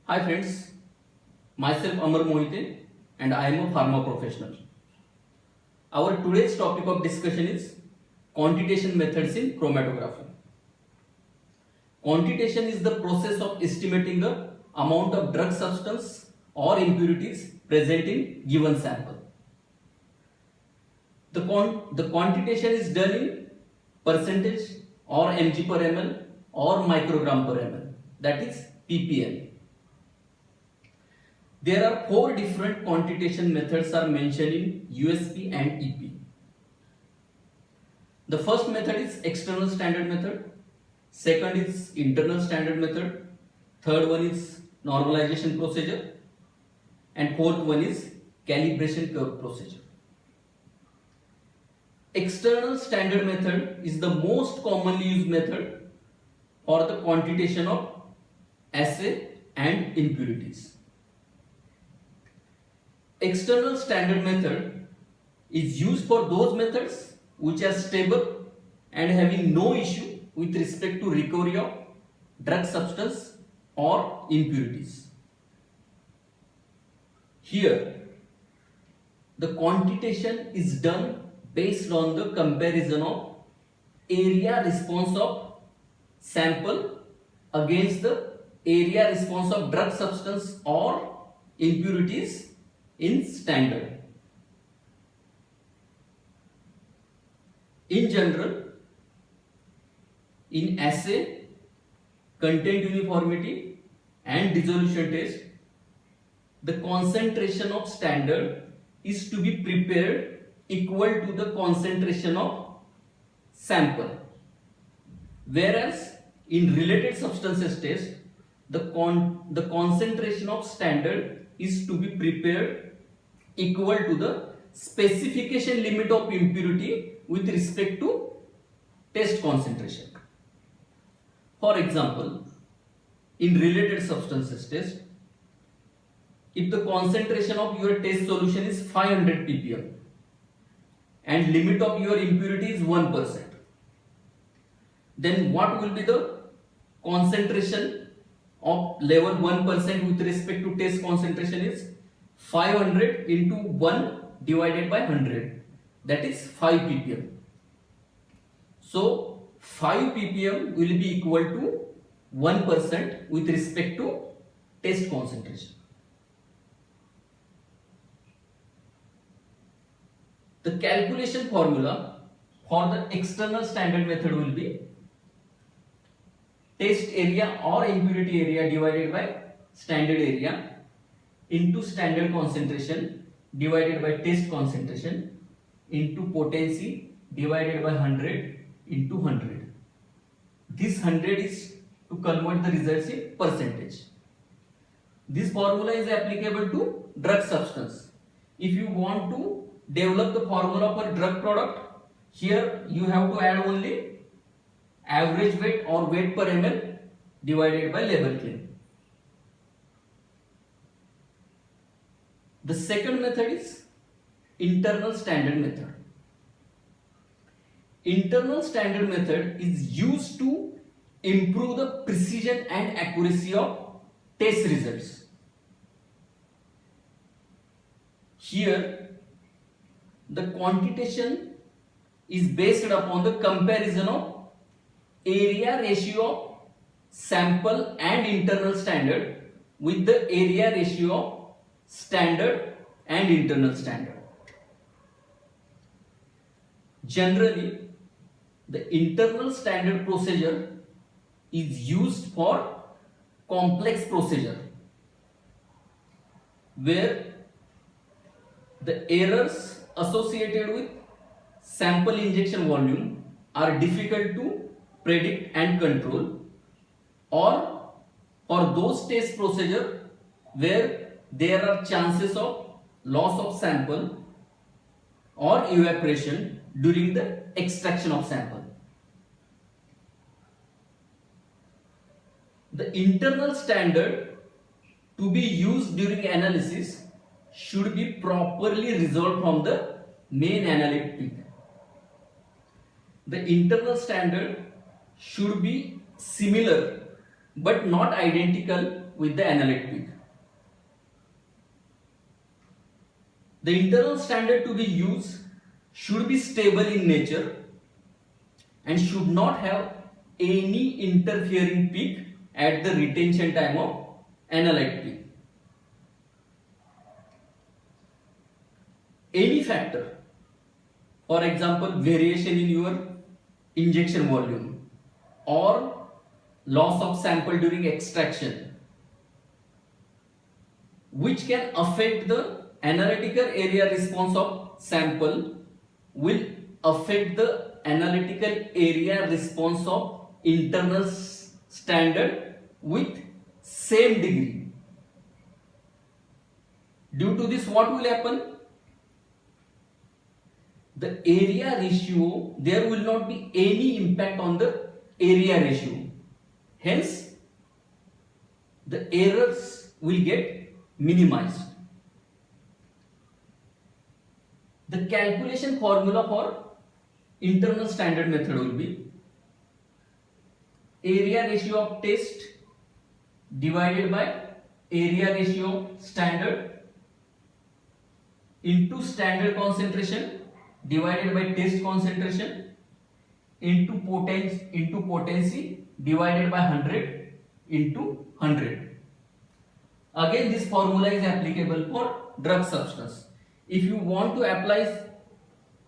Hi friends, myself Amar Mohite and I am a pharma professional. Our today's topic of discussion is quantitation methods in chromatography. Quantitation is the process of estimating the amount of drug substance or impurities present in given sample. The quantitation is done in percentage or mg per ml or microgram per ml, that is ppm. There are four different quantitation methods are mentioned in USP and EP. The first method is external standard method, second is internal standard method, third one is normalization procedure, and fourth one is calibration curve procedure. External standard method is the most commonly used method for the quantitation of assay and impurities. External standard method is used for those methods which are stable and having no issue with respect to recovery of drug substance or impurities. Here, the quantitation is done based on the comparison of area response of sample against the area response of drug substance or impurities in standard. In general, in assay, content uniformity and dissolution test, the concentration of standard is to be prepared equal to the concentration of sample. Whereas in related substances test, the concentration of standard is to be prepared equal to the specification limit of impurity with respect to test concentration. For example, in related substances test, if the concentration of your test solution is 500 ppm and limit of your impurity is 1%, then what will be the concentration of level 1% with respect to test concentration is 500 into 1 divided by 100, that is 5 ppm. So 5 ppm will be equal to 1% with respect to test concentration. The calculation formula for the external standard method will be test area or impurity area divided by standard area into standard concentration divided by test concentration into potency divided by 100 into 100. This 100 is to convert the results in percentage. This formula is applicable to drug substance. If you want to develop the formula for drug product, here you have to add only average weight or weight per ml divided by label claim. The second method is internal standard method. Internal standard method is used to improve the precision and accuracy of test results. Here, the quantitation is based upon the comparison of area ratio of sample and internal standard with the area ratio of standard and internal standard. Generally, the internal standard procedure is used for complex procedure where the errors associated with sample injection volume are difficult to predict and control, or for those test procedure where there are chances of loss of sample or evaporation during the extraction of sample. The internal standard to be used during analysis should be properly resolved from the main analytic. The internal standard should be similar but not identical with the analytic peak. The internal standard to be used should be stable in nature and should not have any interfering peak at the retention time of analytic peak. Any factor, for example, variation in your injection volume or loss of sample during extraction, which can affect the analytical area response of sample, will affect the analytical area response of internal standard with same degree. Due to this, what will happen? The area ratio, there will not be any impact on the area ratio. Hence, the errors will get minimized. The calculation formula for internal standard method will be area ratio of test divided by area ratio of standard into standard concentration divided by test concentration into potency divided by 100 into 100. Again, this formula is applicable for drug substance. If you want to apply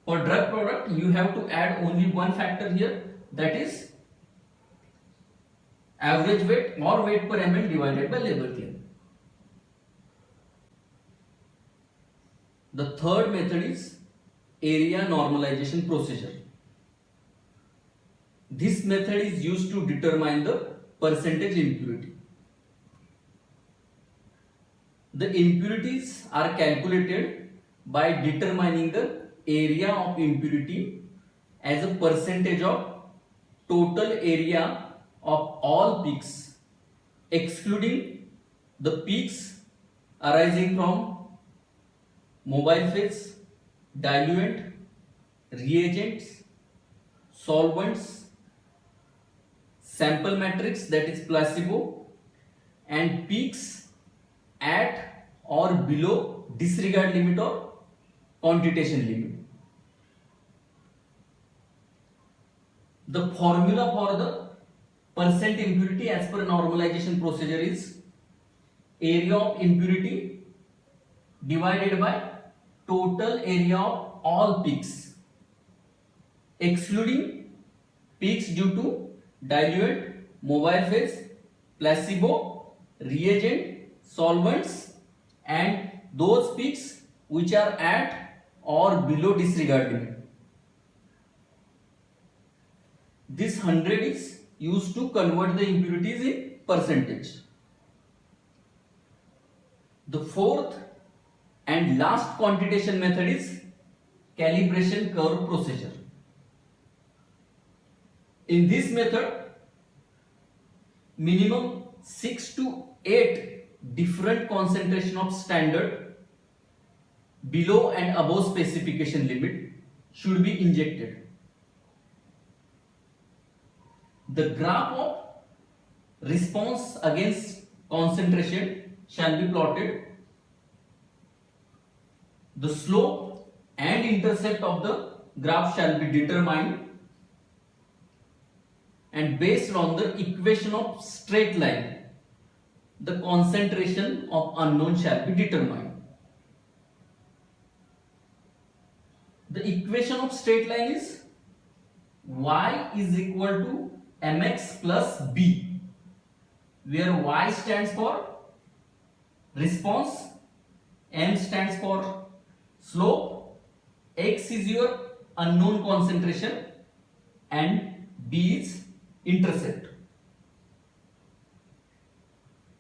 for drug product, you have to add only one factor here, that is average weight or weight per ml divided by label claim. The third method is area normalization procedure. This method is used to determine the percentage impurity. The impurities are calculated by determining the area of impurity as a percentage of total area of all peaks, excluding the peaks arising from mobile phase, diluent, reagents, solvents, sample matrix, that is placebo, and peaks at or below disregard limit or quantitation limit. The formula for the percent impurity as per normalization procedure is area of impurity divided by total area of all peaks, excluding peaks due to diluent, mobile phase, placebo, reagent, solvents, and those peaks which are at or below disregard limit. This 100 is used to convert the impurities in percentage. The fourth and last quantitation method is calibration curve procedure. In this method, minimum 6 to 8 different concentration of standard below and above specification limit should be injected. The graph of response against concentration shall be plotted. The slope and intercept of the graph shall be determined, and based on the equation of straight line, the concentration of unknown shall be determined. The equation of straight line is y is equal to mx plus b, where y stands for response, m stands for slope, x is your unknown concentration, and b is intercept.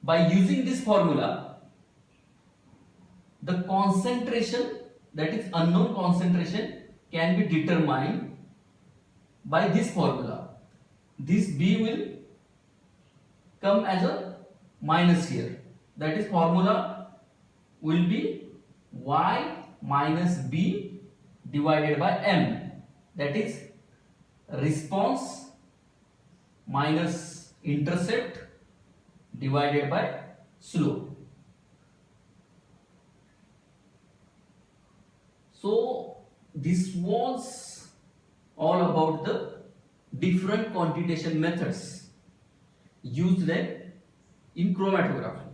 By using this formula, the concentration, that is unknown concentration, can be determined by this formula. This b will come as a minus here, that is formula will be y minus b divided by m, that is response minus intercept divided by slow. So this was all about the different quantitation methods used in chromatography.